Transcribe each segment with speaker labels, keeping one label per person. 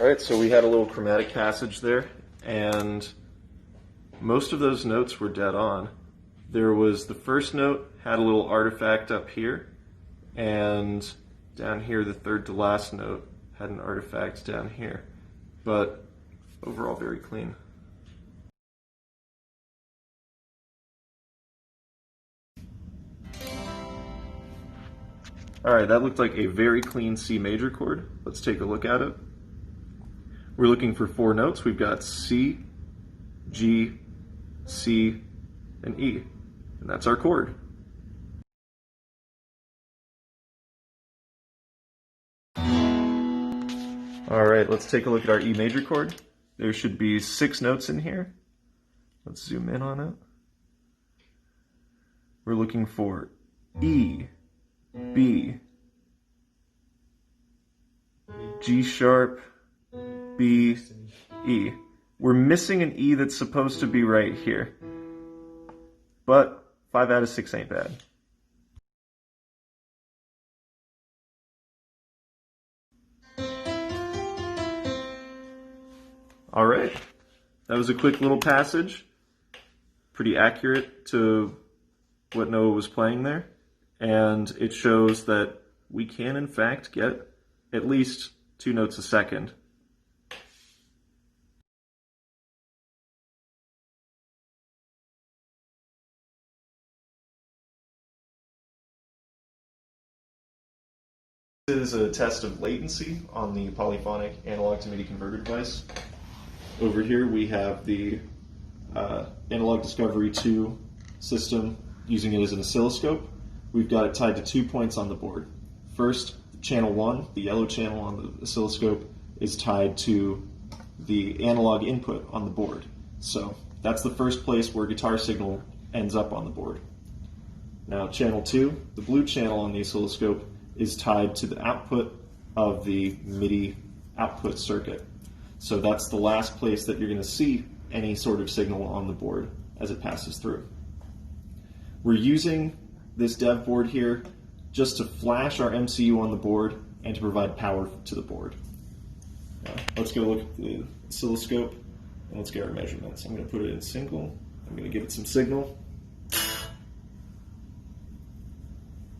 Speaker 1: All right, so we had a little chromatic passage there, and most of those notes were dead on. There was the first note had a little artifact up here, and down here the third to last note had an artifact down here, but overall very clean. All right, that looked like a very clean C major chord. Let's take a look at it. We're looking for 4 notes. We've got C, G, C, and E, and that's our chord. All right, let's take a look at our E major chord. There should be 6 notes in here. Let's zoom in on it. We're looking for E, B, G sharp, B, E. We're missing an E that's supposed to be right here, but 5 out of 6 ain't bad. All right, that was a quick little passage, pretty accurate to what Noah was playing there, and it shows that we can in fact get at least 2 notes a second. This is a test of latency on the polyphonic analog to MIDI converter device. Over here we have the Analog Discovery 2 system using it as an oscilloscope. We've got it tied to 2 points on the board. First, channel 1, the yellow channel on the oscilloscope, is tied to the analog input on the board. So that's the first place where guitar signal ends up on the board. Now channel 2, the blue channel on the oscilloscope, is tied to the output of the MIDI output circuit. So that's the last place that you're going to see any sort of signal on the board as it passes through. We're using this dev board here just to flash our MCU on the board and to provide power to the board. Now, let's go look at the oscilloscope and let's get our measurements. I'm going to put it in single. I'm going to give it some signal.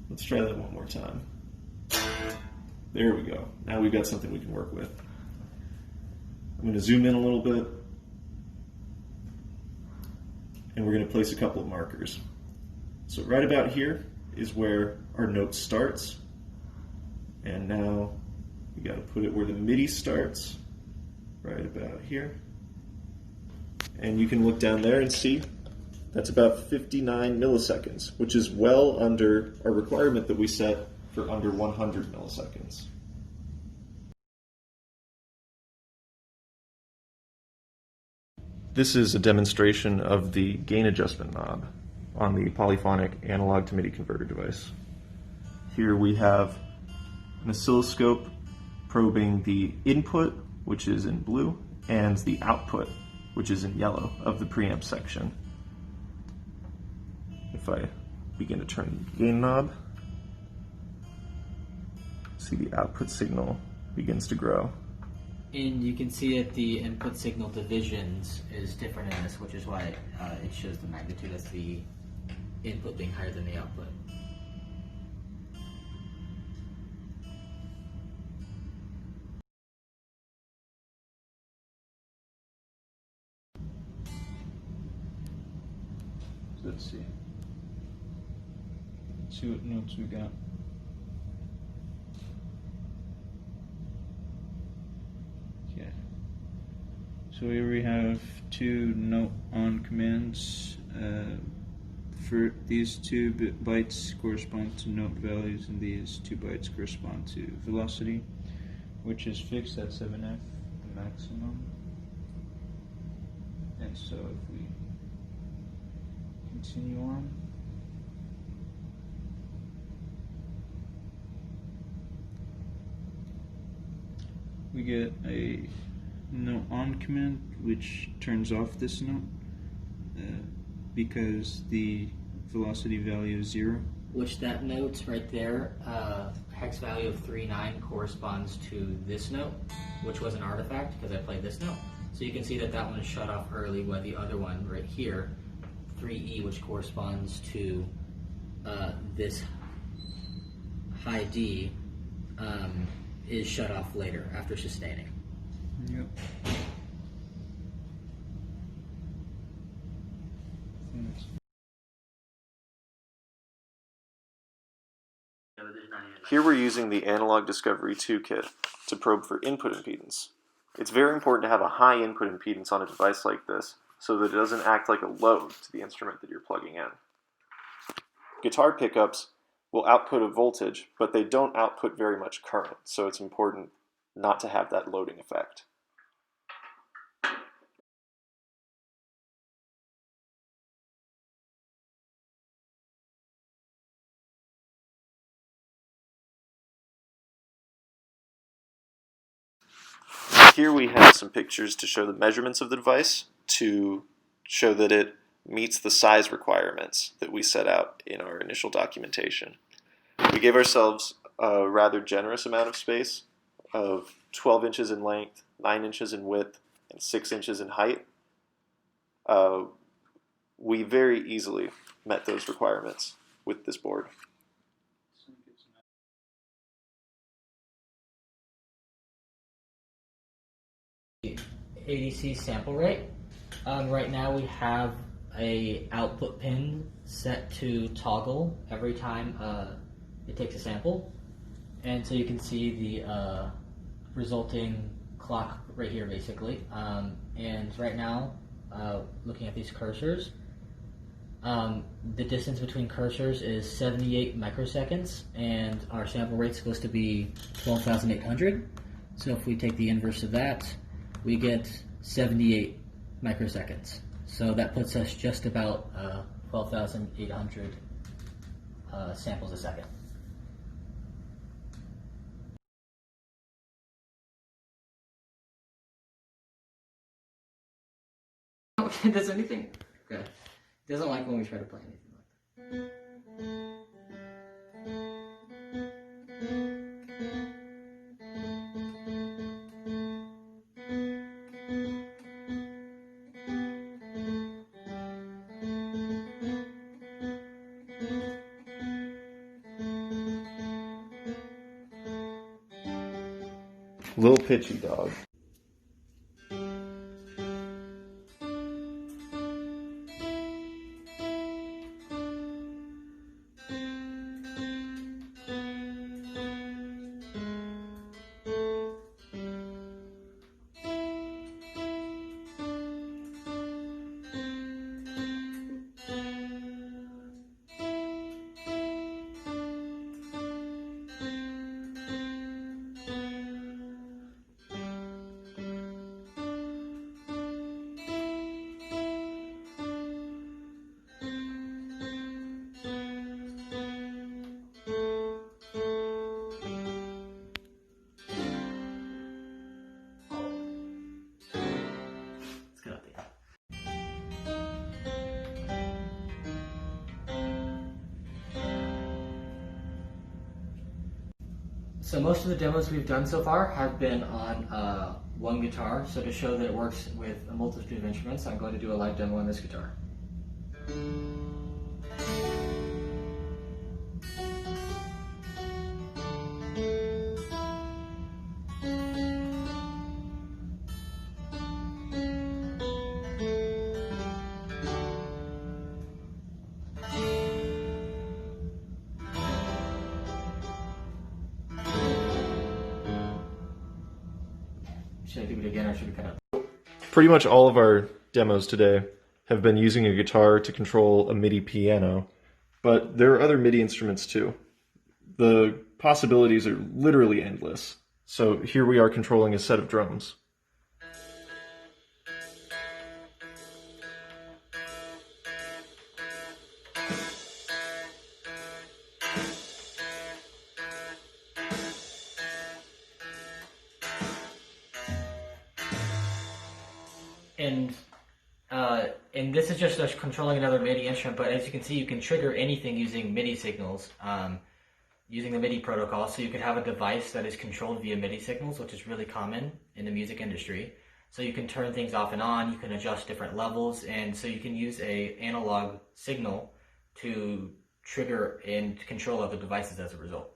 Speaker 1: Let's try that one more time. There we go. Now we've got something we can work with. I'm going to zoom in a little bit, and we're going to place a couple of markers. So right about here is where our note starts, and now we got to put it where the MIDI starts, right about here. And you can look down there and see that's about 59 milliseconds, which is well under our requirement that we set for under 100 milliseconds. This is a demonstration of the gain adjustment knob on the polyphonic analog to MIDI converter device. Here we have an oscilloscope probing the input, which is in blue, and the output, which is in yellow, of the preamp section. If I begin to turn the gain knob, see the output signal begins to grow.
Speaker 2: And you can see that the input signal divisions is different in this, which is why it shows the magnitude as the input being higher than the output.
Speaker 3: Let's see. Let's see what notes we got. Okay. So here we have 2 note on commands. For these 2 bytes correspond to note values, and these 2 bytes correspond to velocity, which is fixed at 7F, the maximum. And so if we continue on, we get a note on command which turns off this note because the velocity value is 0,
Speaker 2: which that note right there, hex value of 3.9 corresponds to this note, which was an artifact because I played this note. So you can see that that one is shut off early, while the other one right here, 3E, which corresponds to this high D, is shut off later after sustaining.
Speaker 3: Yep.
Speaker 1: Here we're using the Analog Discovery 2 kit to probe for input impedance. It's very important to have a high input impedance on a device like this so that it doesn't act like a load to the instrument that you're plugging in. Guitar pickups will output a voltage, but they don't output very much current, so it's important not to have that loading effect. Here we have some pictures to show the measurements of the device to show that it meets the size requirements that we set out in our initial documentation. We gave ourselves a rather generous amount of space of 12 inches in length, 9 inches in width, and 6 inches in height. We very easily met those requirements with this board.
Speaker 2: ADC sample rate. Right now we have a output pin set to toggle every time it takes a sample, and so you can see the resulting clock right here basically. And right now, looking at these cursors, the distance between cursors is 78 microseconds, and our sample rate is supposed to be 12,800. So if we take the inverse of that, we get 78 microseconds. So that puts us just about 12,800 samples a second. Does anything? Okay. Doesn't like when we try to play anything like that.
Speaker 1: Little pitchy dog. So most of the demos we've done so far have been on one guitar. So to show that it works with a multitude of instruments, I'm going to do a live demo on this guitar. Should I do it again or should we cut out? Pretty much all of our demos today have been using a guitar to control a MIDI piano, but there are other MIDI instruments too. The possibilities are literally endless. So here we are controlling a set of drums.
Speaker 2: And and this is just us controlling another MIDI instrument, but as you can see, you can trigger anything using MIDI signals, using the MIDI protocol. So you could have a device that is controlled via MIDI signals, which is really common in the music industry. So you can turn things off and on, you can adjust different levels, and so you can use a analog signal to trigger and control other devices as a result.